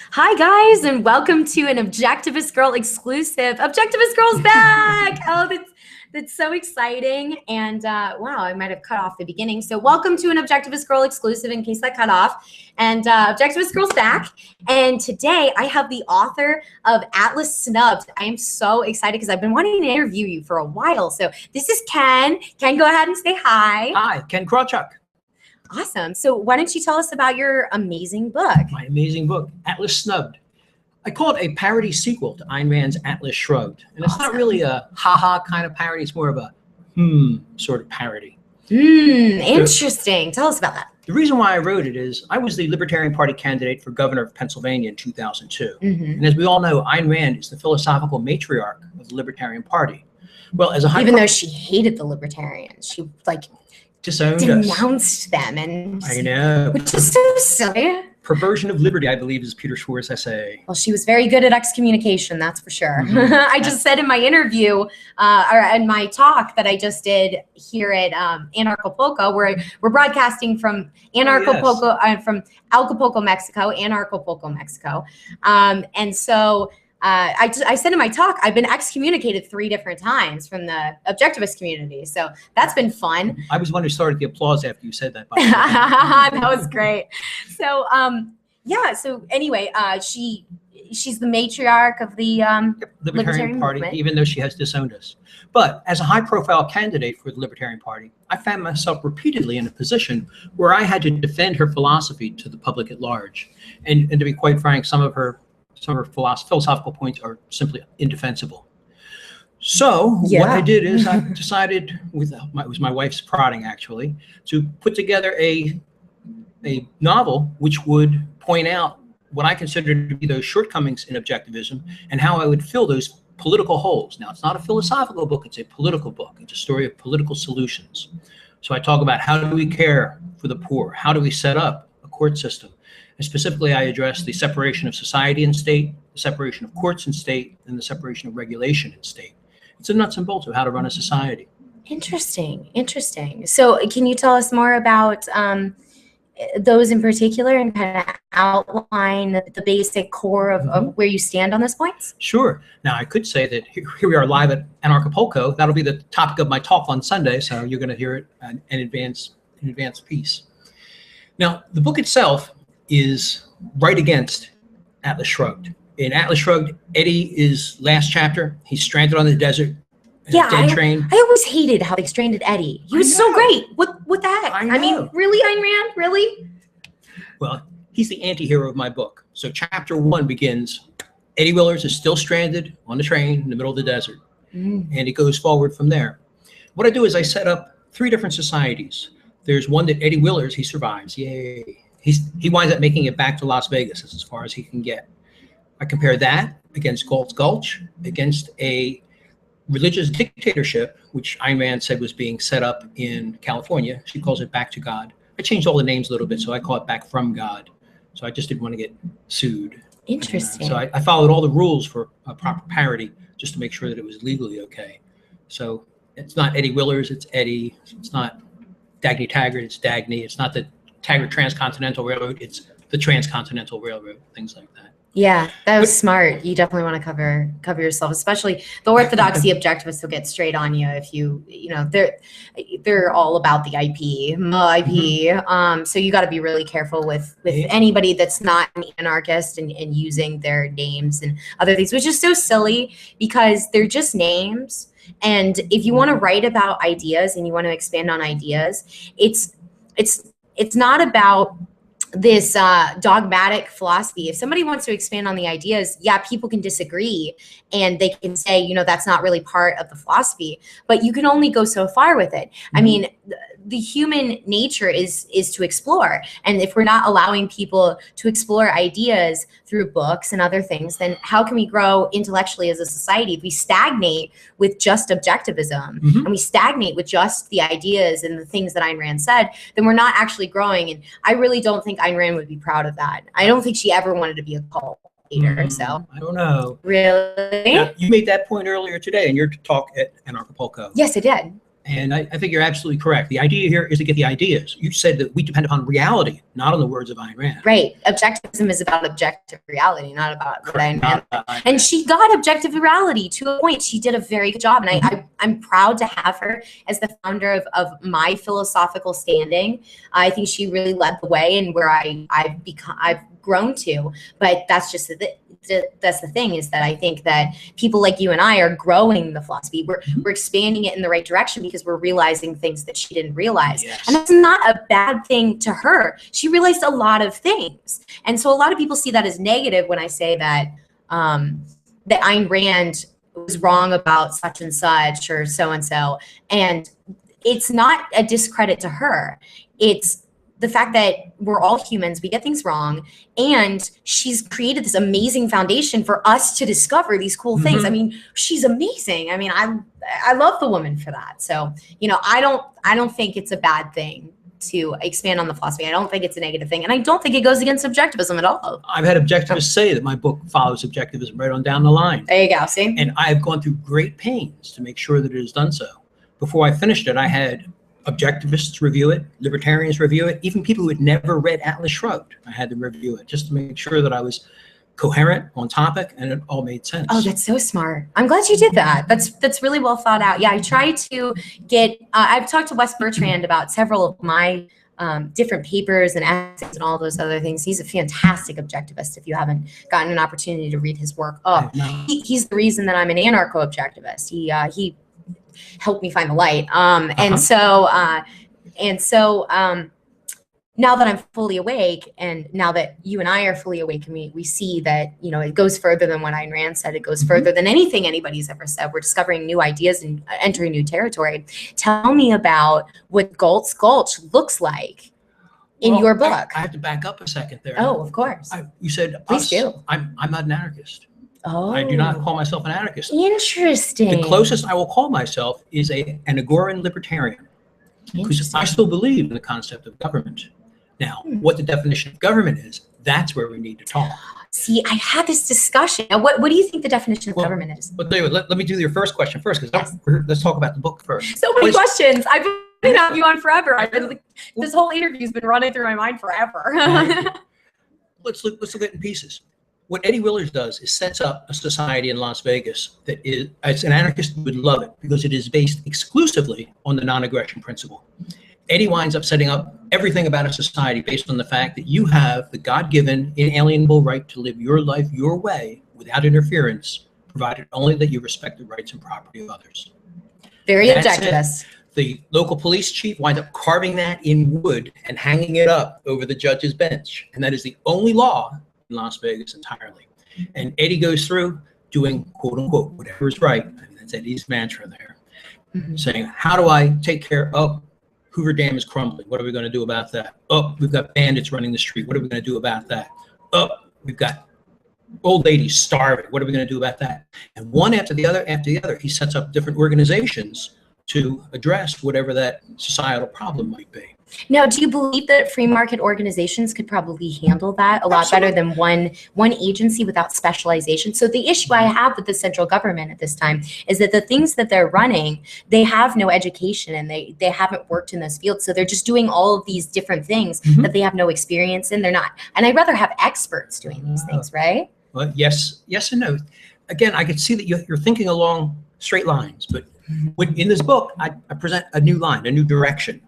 Hi guys, and welcome to an Objectivist Girl exclusive. Objectivist Girl's back! Oh, that's so exciting. And wow, I might have cut off the beginning. So welcome to an Objectivist Girl exclusive in case that cut off. And Objectivist Girl's back. And today I have the author of Atlas Snubbed. I am so excited because I've been wanting to interview you for a while. So this is Ken. Ken, go ahead and say hi. Hi, Ken Krawchuk. Awesome. So why don't you tell us about your amazing book? My amazing book, Atlas Snubbed. I call it a parody sequel to Ayn Rand's Atlas Shrugged. And it's not really a ha-ha kind of parody. It's more of a sort of parody. Interesting. Tell us about that. The reason why I wrote it is I was the Libertarian Party candidate for governor of Pennsylvania in 2002. And as we all know, Ayn Rand is the philosophical matriarch of the Libertarian Party. Well, as a even though she hated the libertarians, she denounced them, and I know, which is so silly. Perversion of liberty, I believe, is Peter Schwartz's essay. Well, she was very good at excommunication, that's for sure. I just said in my interview, or in my talk that I just did here at Anarchapulco, where we're broadcasting from Anarchapulco, from Acapulco, Mexico, Anarchapulco, Mexico, and so. I said in my talk, I've been excommunicated 3 different times from the Objectivist community. So that's been fun. I was one who started the applause after you said that. That was great. So, yeah. So anyway, she's the matriarch of the Libertarian Party, movement. Even though she has disowned us. But as a high-profile candidate for the Libertarian Party, I found myself repeatedly in a position where I had to defend her philosophy to the public at large. And to be quite frank, some of her philosophical points are simply indefensible. So what I did is I decided, it was my wife's prodding actually, to put together a novel which would point out what I consider to be those shortcomings in objectivism and how I would fill those political holes. Now, it's not a philosophical book, it's a political book. It's a story of political solutions. So I talk about how do we care for the poor? How do we set up a court system? And specifically, I address the separation of society and state, the separation of courts and state, and the separation of regulation and state. It's a nuts and bolts of how to run a society. Interesting. So can you tell us more about those in particular and kind of outline the basic core of where you stand on those points? Sure. Now, I could say that here we are live at Anarchapulco. That'll be the topic of my talk on Sunday, so you're going to hear it in advance piece. Now, the book itself is right against Atlas Shrugged. In Atlas Shrugged, Eddie is last chapter. He's stranded on the desert. Dead train. I always hated how they stranded Eddie. He was so great. What the heck? I mean, really, Ayn Rand? Really? Well, he's the anti-hero of my book. So chapter 1 begins, Eddie Willers is still stranded on the train in the middle of the desert. And it goes forward from there. What I do is I set up 3 different societies. There's one that Eddie Willers, he survives. Yay. He winds up making it back to Las Vegas as far as he can get. I compare that against Galt's Gulch, against a religious dictatorship, which Ayn Rand said was being set up in California. She calls it Back to God. I changed all the names a little bit, so I call it Back from God. So I just didn't want to get sued. Interesting. So I followed all the rules for a proper parody just to make sure that it was legally okay. So it's not Eddie Willers, it's Eddie. It's not Dagny Taggart, it's Dagny. It's not the Taggart Transcontinental Railroad, it's the Transcontinental Railroad, things like that. Yeah, that was smart. You definitely want to cover yourself, especially the Orthodox, the Objectivists will get straight on you if you know, they're all about the IP. So you got to be really careful with anybody that's not an anarchist and using their names and other things, which is so silly because they're just names. And if you want to write about ideas and you want to expand on ideas, it's not about this dogmatic philosophy. If somebody wants to expand on the ideas, yeah, people can disagree and they can say, you know, that's not really part of the philosophy, but you can only go so far with it. I mean, the human nature is to explore. And if we're not allowing people to explore ideas through books and other things, then how can we grow intellectually as a society? If we stagnate with just objectivism and we stagnate with just the ideas and the things that Ayn Rand said, then we're not actually growing. And I really don't think Ayn Rand would be proud of that. I don't think she ever wanted to be a cult leader. So I don't know. Really? Now, you made that point earlier today in your talk at Anarchapulco. Yes, I did. And I think you're absolutely correct. The idea here is to get the ideas. You said that we depend upon reality, not on the words of Ayn Rand. Right. Objectivism is about objective reality, not about what Ayn Rand. Rand. And she got objective reality to a point. She did a very good job. And I'm proud to have her as the founder of my philosophical standing. I think she really led the way and where I've grown to. But that's just that's the thing, is that I think that people like you and I are growing the philosophy. We're expanding it in the right direction because we're realizing things that she didn't realize. Yes. And that's not a bad thing to her. She realized a lot of things. And so a lot of people see that as negative when I say that that Ayn Rand was wrong about such and such or so-and-so. And it's not a discredit to her. It's the fact that we're all humans, we get things wrong, and she's created this amazing foundation for us to discover these cool things. I mean, she's amazing. I mean, I love the woman for that. So, you know, I don't think it's a bad thing to expand on the philosophy. I don't think it's a negative thing, and I don't think it goes against objectivism at all. I've had objectivists say that my book follows objectivism right on down the line. There you go, see? And I've gone through great pains to make sure that it has done so. Before I finished it, I had Objectivists review it, libertarians review it, even people who had never read Atlas Shrugged, I had them review it just to make sure that I was coherent, on topic, and it all made sense. Oh, that's so smart. I'm glad you did that. That's really well thought out. Yeah, I try to get, I've talked to Wes Bertrand about several of my different papers and essays and all those other things. He's a fantastic objectivist if you haven't gotten an opportunity to read his work. Oh, he's the reason that I'm an anarcho-objectivist. He helped me find the light. And so now that I'm fully awake, and now that you and I are fully awake, and we see that, you know, it goes further than what Ayn Rand said. It goes further than anything anybody's ever said. We're discovering new ideas and entering new territory. Tell me about what Galt's Gulch looks like in your book. I have to back up a second there. Oh, of course. You said, please do. I'm not an anarchist. Oh, I do not call myself an anarchist. Interesting. The closest I will call myself is an Agoran libertarian, because I still believe in the concept of government. Now, what the definition of government is, that's where we need to talk. See, I had this discussion. Now, what do you think the definition of government is? But David, let me do your first question first, because let's talk about the book first. So many questions. I've been having you on forever. This whole interview's been running through my mind forever. Let's look at it in pieces. What Eddie Willers does is sets up a society in Las Vegas that is, as an anarchist would love it, because it is based exclusively on the non-aggression principle. Eddie winds up setting up everything about a society based on the fact that you have the God-given, inalienable right to live your life your way without interference, provided only that you respect the rights and property of others. Very objectivist. The local police chief winds up carving that in wood and hanging it up over the judge's bench. And that is the only law in Las Vegas entirely. And Eddie goes through doing, quote unquote, whatever is right. I mean, that's Eddie's mantra there, saying, how do I take care of Hoover Dam is crumbling? What are we going to do about that? Oh, we've got bandits running the street. What are we going to do about that? Oh, we've got old ladies starving. What are we going to do about that? And one after the other, he sets up different organizations to address whatever that societal problem might be. Now, do you believe that free market organizations could probably handle that a lot better than one agency without specialization? So the issue I have with the central government at this time is that the things that they're running, they have no education, and they haven't worked in those fields. So they're just doing all of these different things that they have no experience in. They're not, and I'd rather have experts doing these things, right? Well, yes and no. Again, I could see that you're thinking along straight lines, but in this book, I present a new line, a new direction,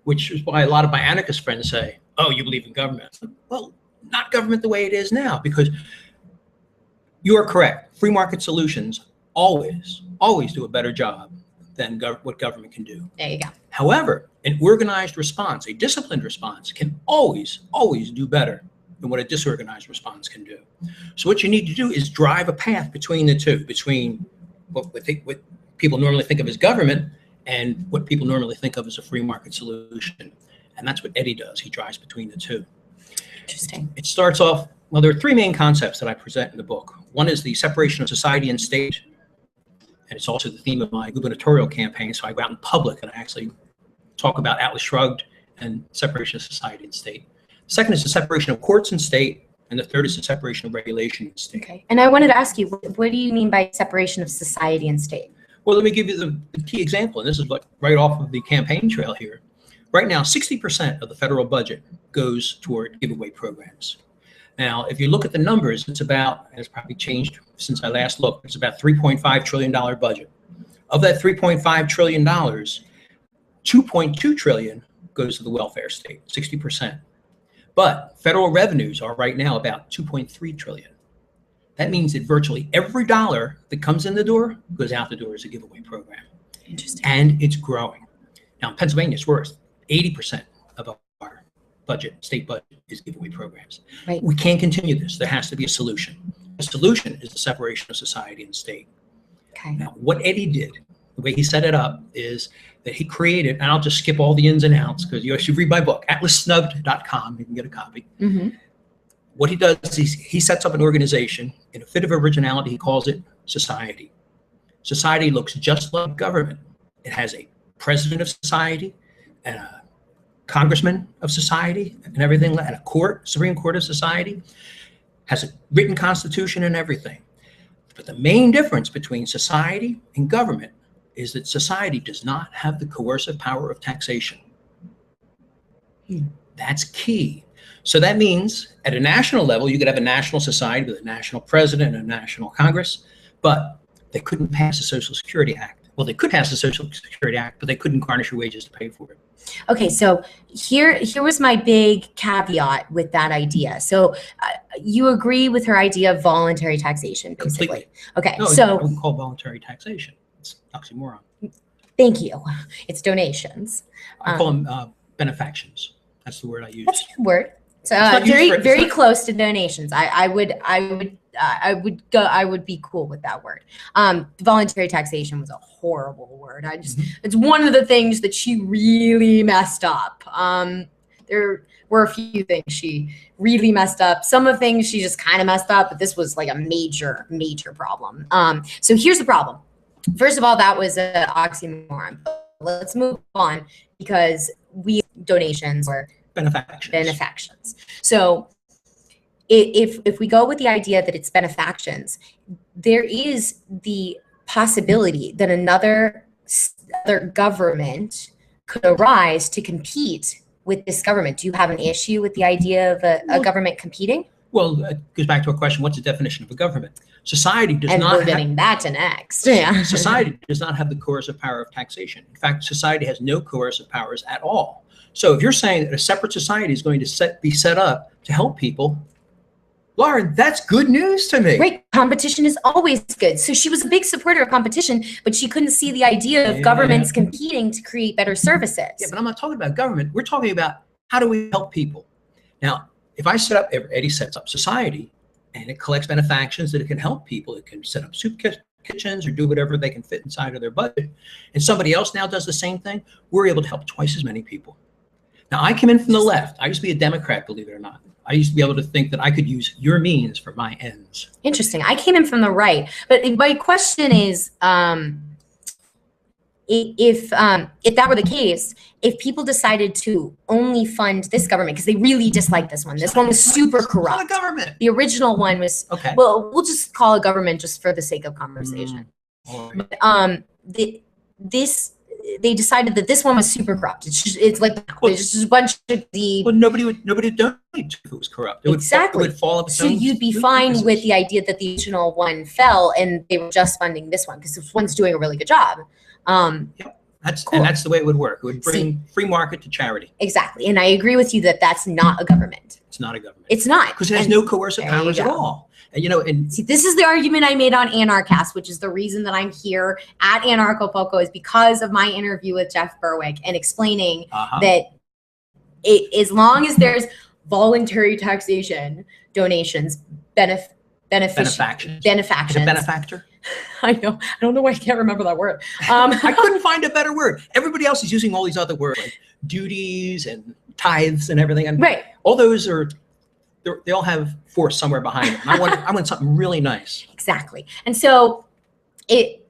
which is why a lot of my anarchist friends say, oh, you believe in government. Well, not government the way it is now, because you are correct. Free market solutions always do a better job than what government can do. There you go. However, an organized response, a disciplined response, can always do better than what a disorganized response can do. So what you need to do is drive a path between the two, between what people normally think of as government and what people normally think of as a free market solution. And that's what Eddie does. He drives between the two. Interesting. It starts off, well, there are three main concepts that I present in the book. One is the separation of society and state. And it's also the theme of my gubernatorial campaign. So I go out in public and I actually talk about Atlas Shrugged and separation of society and state. Second is the separation of courts and state. And the third is the separation of regulation and state. Okay. And I wanted to ask you, what do you mean by separation of society and state? Well, let me give you the key example, and this is like right off of the campaign trail here. Right now, 60% of the federal budget goes toward giveaway programs. Now, if you look at the numbers, it's about, and it's probably changed since I last looked, it's about $3.5 trillion budget. Of that $3.5 trillion, $2.2 trillion goes to the welfare state, 60%. But federal revenues are right now about $2.3 trillion. That means that virtually every dollar that comes in the door goes out the door as a giveaway program. Interesting. And it's growing. Now, in Pennsylvania, it's worth 80% of our budget, state budget, is giveaway programs. Right. We can't continue this. There has to be a solution. The solution is the separation of society and state. Okay. Now, what Eddie did, the way he set it up, is that he created, and I'll just skip all the ins and outs because you should read my book, atlassnubbed.com. You can get a copy. Mm-hmm. What he does is he sets up an organization. In a fit of originality, he calls it society. Society looks just like government. It has a president of society and a congressman of society and everything, and a court, Supreme Court of society, has a written constitution and everything. But the main difference between society and government is that society does not have the coercive power of taxation. That's key. So that means at a national level, you could have a national society with a national president and a national Congress, but they couldn't pass a Social Security Act. Well, they could pass the Social Security Act, but they couldn't garnish your wages to pay for it. Okay, so here was my big caveat with that idea. So you agree with her idea of voluntary taxation, basically? Completely. Okay, No, so I wouldn't call voluntary taxation. It's oxymoron. thank you. It's donations. I call them benefactions. That's the word I use. That's a good word. So not used for- very close to donations. I would be cool with that word. Voluntary taxation was a horrible word. It's one of the things that she really messed up. There were a few things she really messed up. Some of the things she just kind of messed up, but this was like a major problem. So here's the problem. First of all, that was an oxymoron. Let's move on because donations were benefactions. So if we go with the idea that it's benefactions, there is the possibility that another government could arise to compete with this government. Do you have an issue with the idea of a government competing? Well, it goes back to a question, what's the definition of a government? Society does and not we're getting that to next. Yeah. Society does not have the coercive power of taxation. In fact, society has no coercive powers at all. So if you're saying that a separate society is going to be set up to help people, Lauren, that's good news to me. Right. Competition is always good. So she was a big supporter of competition, but she couldn't see the idea of governments competing to create better services. Yeah, but I'm not talking about government. We're talking about how do we help people? Now, if I set up, Eddie sets up society and it collects benefactions that it can help people. It can set up soup kitchens or do whatever they can fit inside of their budget. And somebody else now does the same thing. We're able to help twice as many people. Now, I came in from the left. I used to be a Democrat, believe it or not. I used to be able to think that I could use your means for my ends. Interesting. I came in from the right. But my question is, if that were the case, if people decided to only fund this government, because they really dislike this one was super corrupt. It's not a government. The original one was, okay. Well, we'll just call it government just for the sake of conversation. Right. But, they decided that this one was super corrupt. It's like there's just a bunch of the. Well, nobody would donate if it was corrupt. It would fall of its own. So you'd be fine with the idea that the original one fell and they were just funding this one because this one's doing a really good job. Yep. Cool. And that's the way it would work. It would bring free market to charity. Exactly. And I agree with you that that's not a government. It's not a government. It's not. Because it has no coercive powers at all. And see, this is the argument I made on Anarchast, which is the reason that I'm here at Anarcho-Poco is because of my interview with Jeff Berwick and explaining that as long as there's voluntary taxation, donations, benefactions. A benefactor? I know. I don't know why I can't remember that word. I couldn't find a better word. Everybody else is using all these other words like duties and tithes and everything. And right. All those are. They all have force somewhere behind them. I want something really nice. Exactly. And so she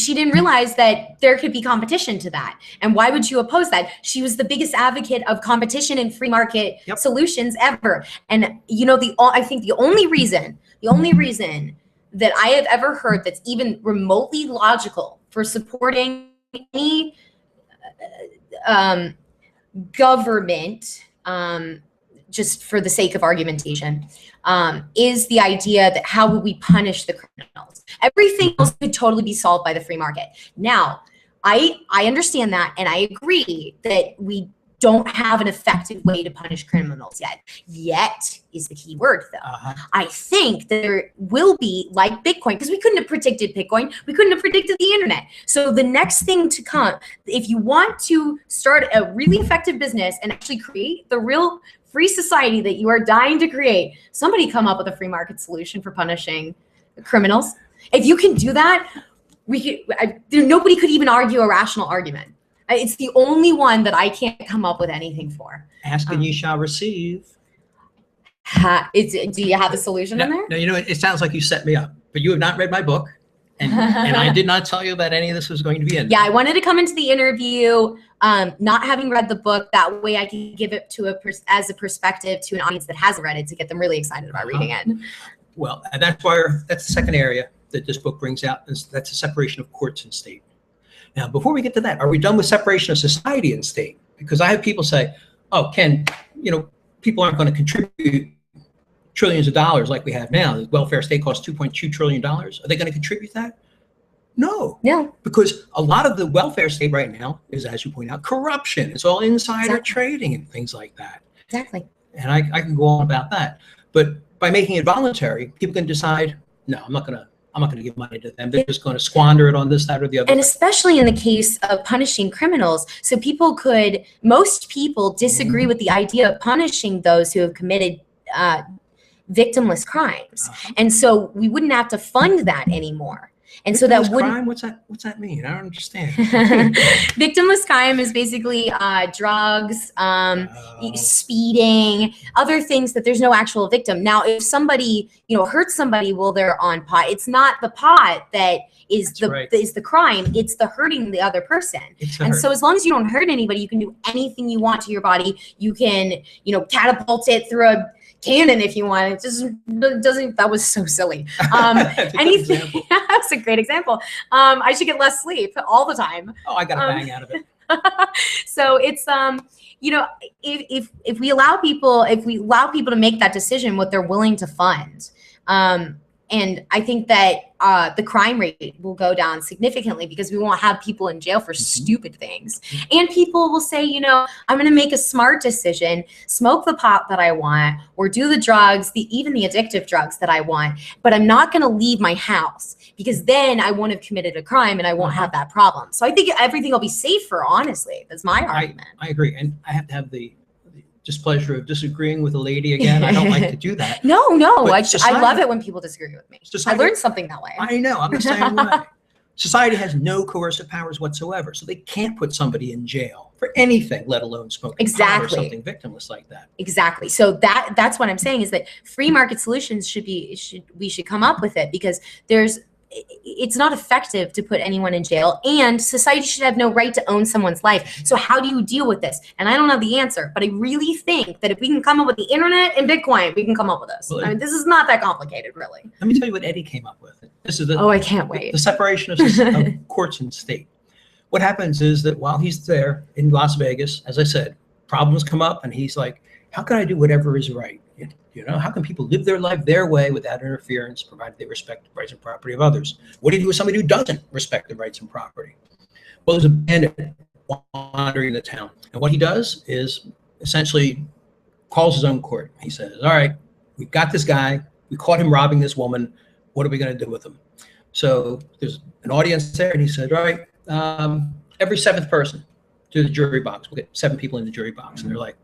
didn't realize that there could be competition to that. And why would you oppose that? She was the biggest advocate of competition and free market solutions ever. And I think the only reason that I have ever heard that's even remotely logical for supporting any government, just for the sake of argumentation, is the idea that how would we punish the criminals? Everything else could totally be solved by the free market. Now, I understand that, and I agree that we don't have an effective way to punish criminals yet. Yet is the key word, though. I think there will be, like Bitcoin, because we couldn't have predicted Bitcoin. We couldn't have predicted the internet. So the next thing to come, if you want to start a really effective business and actually create the real free society that you are dying to create, somebody come up with a free market solution for punishing criminals. If you can do that, nobody could even argue a rational argument. It's the only one that I can't come up with anything for. Ask and you shall receive. Do you have a solution in there? No, you know, it sounds like you set me up, but you have not read my book. And I did not tell you that any of this was going to be in there. Yeah, I wanted to come into the interview not having read the book. That way I can give it to as a perspective to an audience that hasn't read it, to get them really excited about reading it. Well, and that's the second area that this book brings out. That's the separation of courts and state. Now, before we get to that, are we done with separation of society and state? Because I have people say, oh, Ken, you know, people aren't going to contribute trillions of dollars like we have now. The welfare state costs $2.2 trillion. Are they going to contribute that? No. No. Because a lot of the welfare state right now is, as you point out, corruption. It's all insider trading and things like that. Exactly. And I can go on about that. But by making it voluntary, people can decide, no, I'm not going to give money to them. They're just going to squander it on this, that, or the other. And especially in the case of punishing criminals. So most people disagree with the idea of punishing those who have committed victimless crimes. And so we wouldn't have to fund that anymore. And so that wouldn't. Crime? What's that mean? I don't understand. Victimless crime is basically drugs, speeding, other things that there's no actual victim. Now, if somebody, hurts somebody while they're on pot, it's not the pot that is the crime. It's the hurting the other person. And so as long as you don't hurt anybody, you can do anything you want to your body. You can, catapult it through a cannon if you want. It just doesn't. That was so silly. Anything. That's a great example. I should get less sleep all the time. Oh, I got a bang out of it. So it's if we allow people to make that decision, what they're willing to fund, and I think that the crime rate will go down significantly because we won't have people in jail for stupid things. And people will say, I'm going to make a smart decision, smoke the pot that I want, or do the drugs, even the addictive drugs that I want, but I'm not going to leave my house because then I won't have committed a crime and I won't have that problem. So I think everything will be safer, honestly. That's my argument. I agree. And I have to have the displeasure of disagreeing with a lady again. I don't like to do that. No. I love it when people disagree with me. I learned something that way. I know. I'm the same way. Society has no coercive powers whatsoever, so they can't put somebody in jail for anything, let alone smoking pot or something victimless like that. Exactly. So that's what I'm saying is that free market solutions we should come up with it, because it's not effective to put anyone in jail, and society should have no right to own someone's life. So how do you deal with this? And I don't know the answer, but I really think that if we can come up with the internet and Bitcoin, we can come up with this. Well, this is not that complicated, really. Let me tell you what Eddie came up with. This is I can't wait. The separation of courts and state. What happens is that while he's there in Las Vegas, as I said, problems come up, and he's like, how can I do whatever is right? How can people live their life their way without interference, provided they respect the rights and property of others? What do you do with somebody who doesn't respect the rights and property? Well, there's a bandit wandering the town. And what he does is essentially calls his own court. He says, all right, we've got this guy. We caught him robbing this woman. What are we going to do with him? So there's an audience there, and he said, all right, every seventh person to the jury box. We'll get 7 people in the jury box. And they're like,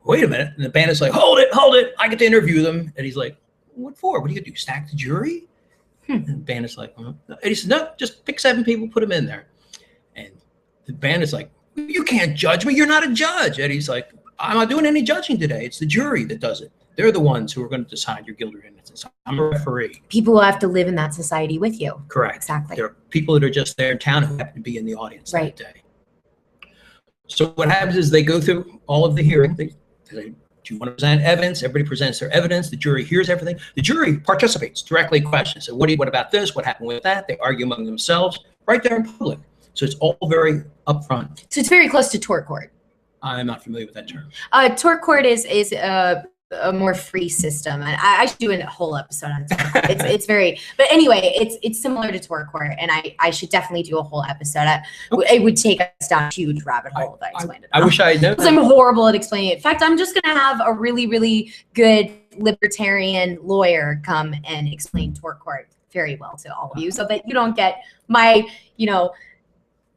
wait a minute. And the bandit's like, hold it. I get to interview them. And he's like, what for? What are you going to do? Stack the jury? And the bandit's like, and he says, no, just pick 7 people, put them in there. And the bandit's like, you can't judge me. You're not a judge. And he's like, I'm not doing any judging today. It's the jury that does it. They're the ones who are going to decide your guilt or innocence. I'm a referee. People will have to live in that society with you. Correct. Exactly. There are people that are just there in town who happen to be in the audience that day. So what happens is they go through all of the hearing. They do you want to present evidence? Everybody presents their evidence. The jury hears everything. The jury participates, directly questions. So what about this? What happened with that? They argue among themselves. right there in public. So it's all very upfront. So it's very close to tort court. I'm not familiar with that term. Tort court is a more free system, and I should do a whole episode on tort court. It's very, but anyway, it's similar to tort court, and I should definitely do a whole episode. It would take us down a huge rabbit hole if I explained it. I wish I had known. Because I'm horrible at explaining it. In fact, I'm just gonna have a really, really good libertarian lawyer come and explain tort court very well to all of you, so that you don't get my,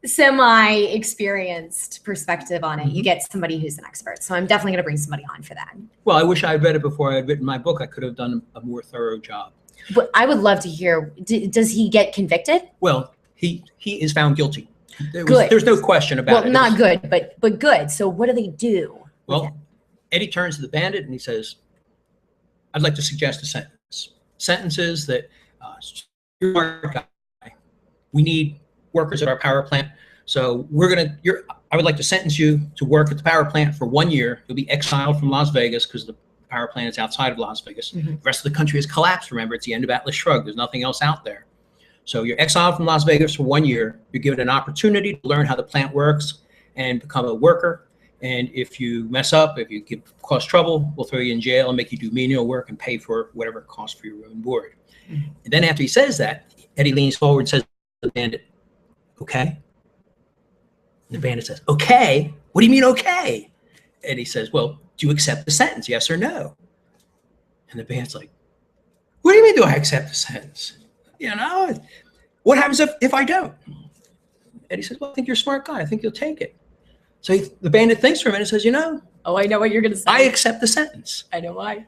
semi-experienced perspective on it. You get somebody who's an expert. So I'm definitely going to bring somebody on for that. Well, I wish I had read it before I had written my book. I could have done a more thorough job. But I would love to hear, does he get convicted? Well, he is found guilty. Good. There's no question about it. Well, not good, but good. So what do they do? Well, Eddie turns to the bandit and he says, I'd like to suggest a sentence. Sentences that, you're a smart guy. We need workers at our power plant. So I would like to sentence you to work at the power plant for 1 year. You'll be exiled from Las Vegas because the power plant is outside of Las Vegas. The rest of the country has collapsed. Remember, it's the end of Atlas Shrug. There's nothing else out there. So you're exiled from Las Vegas for 1 year. You're given an opportunity to learn how the plant works and become a worker. And if you mess up, if you cause trouble, we'll throw you in jail and make you do menial work and pay for whatever it costs for your room and board. And then after he says that, Eddie leans forward and says to the bandit, okay? And the bandit says, okay? What do you mean, okay? And he says, well, do you accept the sentence, yes or no? And the bandit's like, what do you mean, do I accept the sentence? What happens if I don't? And he says, well, I think you're a smart guy. I think you'll take it. So the bandit thinks for a minute and says, oh, I know what you're going to say. I accept the sentence. I know why.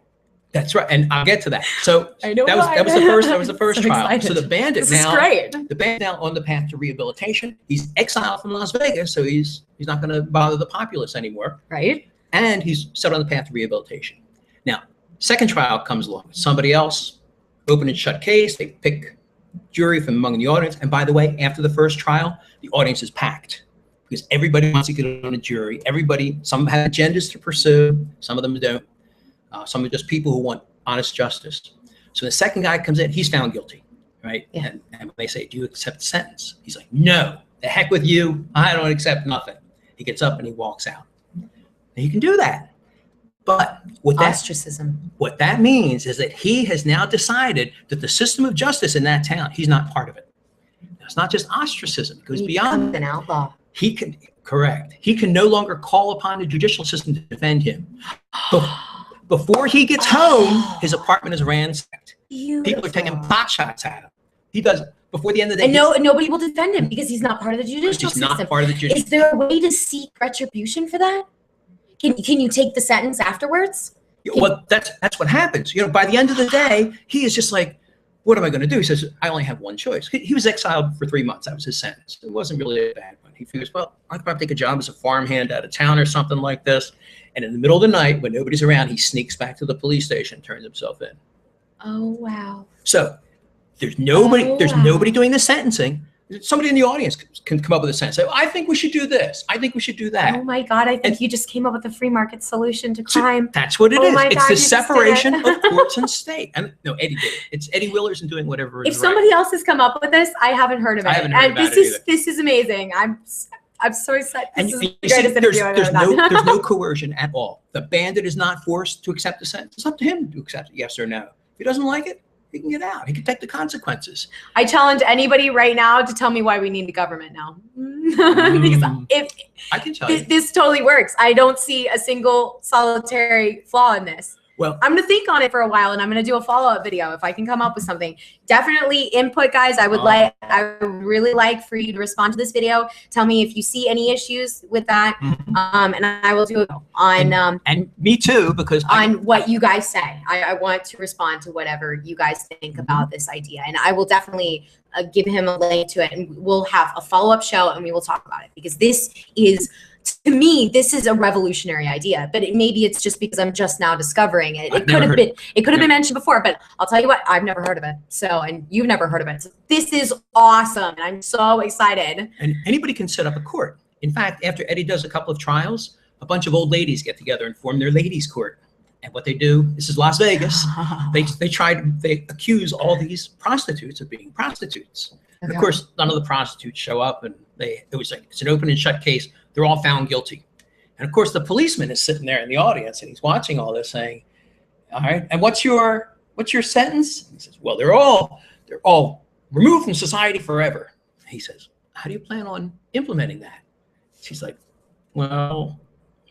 That's right, and I'll get to that. So I know that was the first So trial. excited. So the bandit This is great. the bandit now on the path to rehabilitation. He's exiled from Las Vegas, so he's not going to bother the populace anymore. Right. And he's set on the path to rehabilitation. Now, second trial comes along. Somebody else, open and shut case. They pick jury from among the audience. And by the way, after the first trial, the audience is packed because everybody wants to get on a jury. Some have agendas to pursue. Some of them don't. Some are just people who want honest justice. So the second guy comes in, he's found guilty, right? Yeah. And when they say, do you accept the sentence? He's like, no, the heck with you. I don't accept nothing. He gets up and he walks out. Now you can do that. But Ostracism. What that means is that he has now decided that the system of justice in that town, he's not part of it. Now, it's not just ostracism. It goes beyond an outlaw. He can no longer call upon the judicial system to defend him. Before he gets home, his apartment is ransacked. Beautiful. People are taking pot shots at him. He does before the end of the day. And nobody will defend him because he's not part of the judicial He's system. not part of the judicial. Is there a way to seek retribution for that? Can you take the sentence afterwards? Well, that's what happens. By the end of the day, he is just like, what am I going to do? He says, I only have one choice. He was exiled for 3 months. That was his sentence. It wasn't really a bad one. He figures, well, I can probably take a job as a farmhand out of town or something like this. And in the middle of the night, when nobody's around, he sneaks back to the police station, turns himself in. Oh, wow. So there's nobody doing the sentencing. Somebody in the audience can come up with a sentence. Say, I think we should do this. I think we should do that. Oh my God, I think you just came up with a free market solution to crime. That's what it is. My It's God, the you just separation did it. of courts and state. And no, Eddie did it. It's Eddie Willerson doing whatever is If somebody else has come up with this, I haven't heard of it. I haven't heard about it either. This is amazing. I'm so excited. And This is you the see, greatest interview I've ever done. there's no coercion at all. The bandit is not forced to accept the sentence. It's up to him to accept it, yes or no. If he doesn't like it, he can get out. He can take the consequences. I challenge anybody right now to tell me why we need the government now. Because I can tell you. this totally works. I don't see a single solitary flaw in this. Well, I'm going to think on it for a while, and I'm going to do a follow-up video if I can come up with something. Definitely input, guys. I would really like for you to respond to this video. Tell me if you see any issues with that, and I will do it on and me too, because on what you guys say. I want to respond to whatever you guys think about this idea, and I will definitely give him a link to it, and we'll have a follow-up show, and we will talk about it, because this is, to me, this is a revolutionary idea. But maybe it's just because I'm just now discovering it. It could have been mentioned before, but I'll tell you what, I've never heard of it. So, and you've never heard of it. So this is awesome, and I'm so excited. And anybody can set up a court. In fact, after Eddie does a couple of trials, a bunch of old ladies get together and form their ladies' court. And what they do, this is Las Vegas, they accuse all these prostitutes of being prostitutes. And of course, none of the prostitutes show up, and it was like, it's an open and shut case. They're all found guilty. And of course, the policeman is sitting there in the audience, and he's watching all this, saying, all right, and what's your sentence? He says, well, they're all removed from society forever. He says, how do you plan on implementing that? She's like, well,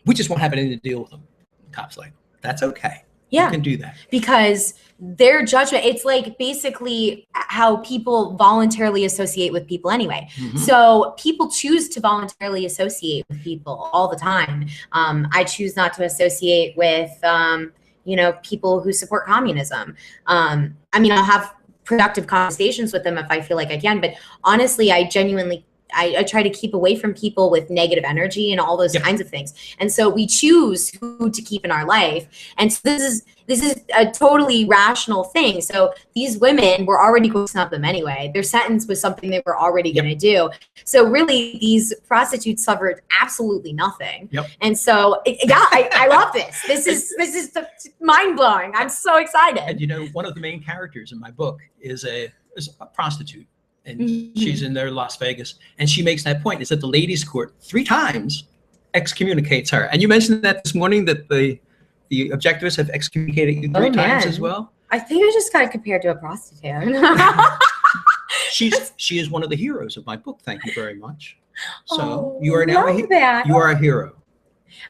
we just won't have anything to deal with them. The cop's like, that's okay. Yeah. You can do that. Because their judgment, it's like basically how people voluntarily associate with people anyway. So people choose to voluntarily associate with people all the time. I choose not to associate with, people who support communism. I mean, I'll have productive conversations with them if I feel like I can, but honestly, I genuinely I try to keep away from people with negative energy and all those kinds of things. And so we choose who to keep in our life. And so this is a totally rational thing. So these women were already going to snub them anyway. Their sentence was something they were already going to do. So really, these prostitutes suffered absolutely nothing. And so, I love this. This is mind blowing. I'm so excited. And one of the main characters in my book is a prostitute. And she's in there, Las Vegas, and she makes that point, is that the ladies' court 3 times excommunicates her. And you mentioned that this morning, that the objectivists have excommunicated you 3 times as well. I think I just got compared to a prostitute. She is one of the heroes of my book. Thank you very much. So you are now you are a hero.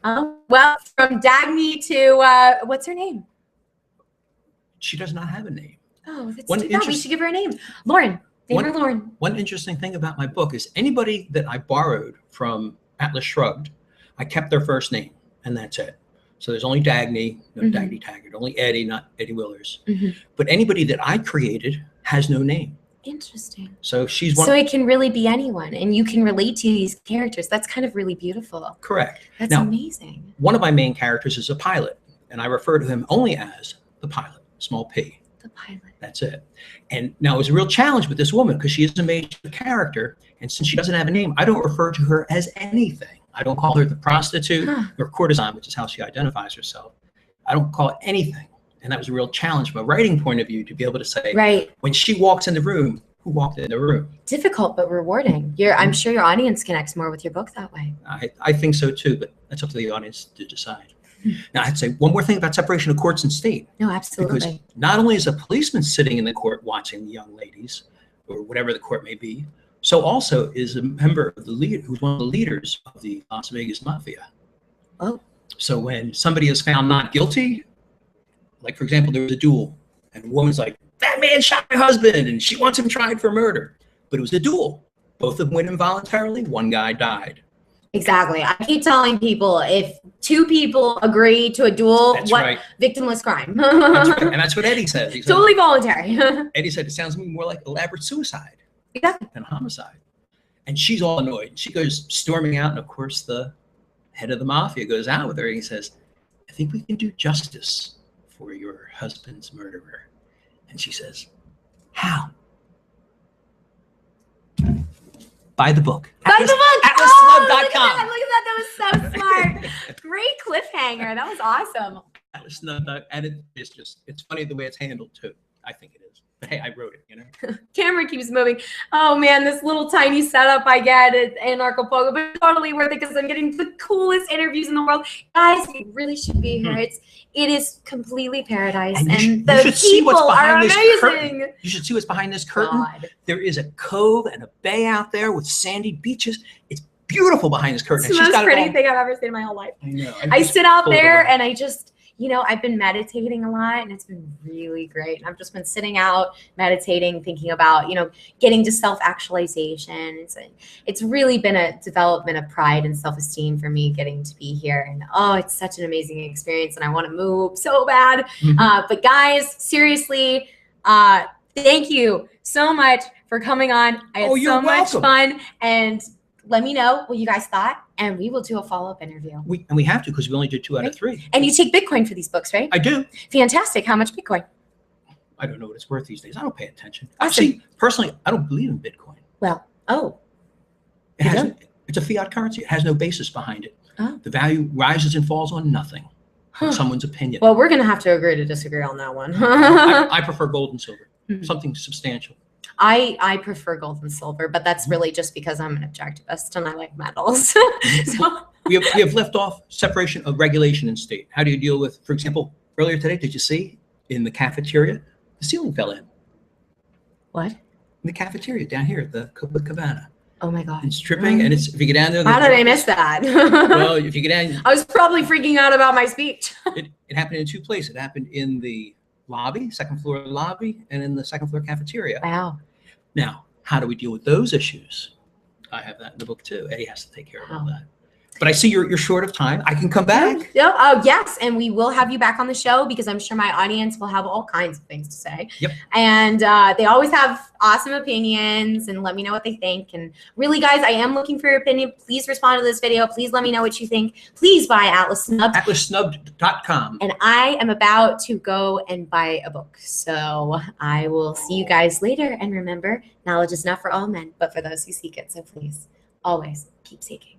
Well, from Dagny to what's her name? She does not have a name. Oh, that's too bad. We should give her a name. Lauren. One interesting thing about my book is anybody that I borrowed from Atlas Shrugged, I kept their first name, and that's it. So there's only Dagny, no Dagny Taggart, only Eddie, not Eddie Willers. But anybody that I created has no name. Interesting. So so it can really be anyone, and you can relate to these characters. That's kind of really beautiful. Correct. That's amazing. One of my main characters is a pilot, and I refer to him only as the pilot, small p. The pilot. That's it. And now it was a real challenge with this woman because she is a major character. And since she doesn't have a name, I don't refer to her as anything. I don't call her the prostitute or courtesan, which is how she identifies herself. I don't call it anything. And that was a real challenge from a writing point of view to be able to say, when she walks in the room, who walked in the room? Difficult, but rewarding. I'm sure your audience connects more with your book that way. I think so too, but that's up to the audience to decide. Now, I'd say one more thing about separation of courts and state. No, absolutely. Because not only is a policeman sitting in the court watching the young ladies, or whatever the court may be, so also is a member of the leader, who's one of the leaders of the Las Vegas Mafia. Oh. So when somebody is found not guilty, like for example, there was a duel, and a woman's like, that man shot my husband, and she wants him tried for murder. But it was a duel. Both of them went involuntarily. One guy died. Exactly. I keep telling people, if 2 people agree to a duel, victimless crime. That's right. And that's what Eddie said. He said, totally voluntary. Eddie said, it sounds to me more like elaborate suicide than homicide. And she's all annoyed. She goes storming out, and of course the head of the mafia goes out with her, and he says, I think we can do justice for your husband's murderer. And she says, how? Buy the book. Buy the book. AtlasSnubbed.com. Look at that. That was so smart. Great cliffhanger. That was awesome. Atlas Snubbed, and it's funny the way it's handled too. I think it is. But hey, I wrote it, Camera keeps moving. Oh man, this little tiny setup I get at Anarchapulco, but it's totally worth it because I'm getting the coolest interviews in the world. Guys, you really should be here. It is completely paradise, and the people are amazing. You should see what's behind this curtain. There is a cove and a bay out there with sandy beaches. It's beautiful behind this curtain. It's the most pretty thing I've ever seen in my whole life. I know. I sit out there and I just, I've been meditating a lot, and it's been really great. And I've just been sitting out, meditating, thinking about, getting to self-actualization. It's really been a development of pride and self-esteem for me getting to be here. And it's such an amazing experience, and I want to move so bad. But guys, seriously, thank you so much for coming on. I had so much fun, and let me know what you guys thought, and we will do a follow-up interview. We have to, because we only did 2 out of 3. And you take Bitcoin for these books, right? I do. Fantastic. How much Bitcoin? I don't know what it's worth these days. I don't pay attention. Awesome. Actually, personally, I don't believe in Bitcoin. Well, it's a fiat currency. It has no basis behind it. The value rises and falls on nothing. someone's opinion. Well, we're going to have to agree to disagree on that one. I prefer gold and silver, something substantial. I prefer gold and silver, but that's really just because I'm an objectivist and I like metals. So. We have left off separation of regulation and state. How do you deal with, for example, earlier today, did you see in the cafeteria, the ceiling fell in? What? In the cafeteria down here at the Cabana. Oh my God. It's tripping, and it's, if you get down there. How did I miss that? Well, if you get down. I was probably freaking out about my speech. It happened in two places. It happened in the lobby, second floor lobby, and in the second floor cafeteria. Wow. Now, how do we deal with those issues? I have that in the book too. Eddie has to take care of all that. But I see you're short of time. I can come back. Yeah. Oh, yes. And we will have you back on the show because I'm sure my audience will have all kinds of things to say. Yep. And they always have awesome opinions, and let me know what they think. And really, guys, I am looking for your opinion. Please respond to this video. Please let me know what you think. Please buy Atlas Snubbed. AtlasSnubbed.com. And I am about to go and buy a book. So I will see you guys later. And remember, knowledge is not for all men, but for those who seek it. So please, always keep seeking.